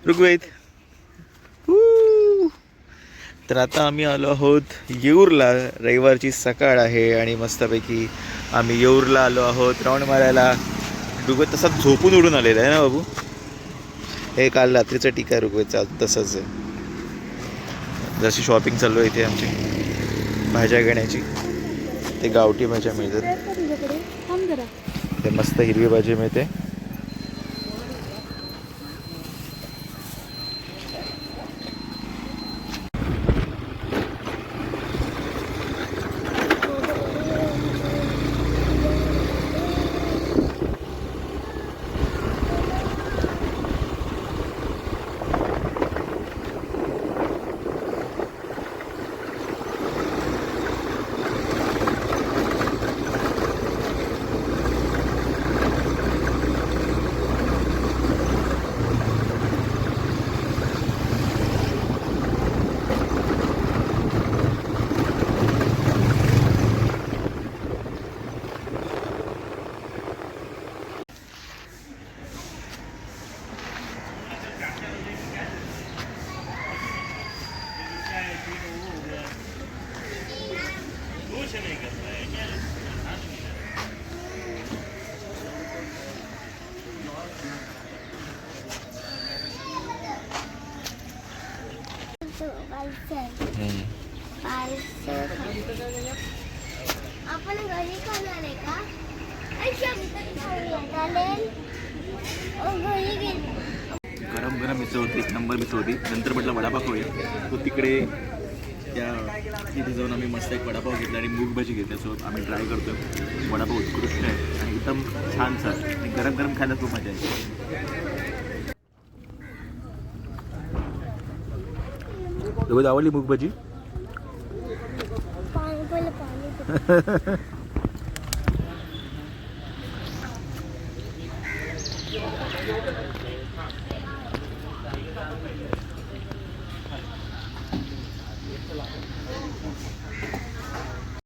ऋग्वेद. तर आता आम्ही आलो आहोत येऊरला. रविवारची सकाळ आहे आणि मस्तपैकी आम्ही येऊरला आलो आहोत राऊंड मारायला. ऋग्वेद तसा झोपून उडून आलेला आहे ना बाबू. हे काल रात्रीचं टीका ऋग्वेदचा तसंच आहे. जशी शॉपिंग चालू आहे इथे आमची भाज्या घेण्याची. ते गावठी भाज्या मिळतात. ते मस्त हिरवी भाजी मिळते. आपण घरी खाणार आहे का? गरम गरम मिसळ होती. एक नंबर मिसळ होती. नंतर म्हटलं वडापाव खाऊया. तो तिकडे त्या तिथे जाऊन आम्ही मस्त एक वडापाव घेतला आणि मूग भाजी घेतली. सो आम्ही ट्राय करतो. वडापाव उत्कृष्ट आहे आणि एकदम छानसा आणि गरम गरम खायला खूप मजा येते. रोज आवडली मूग भाजी.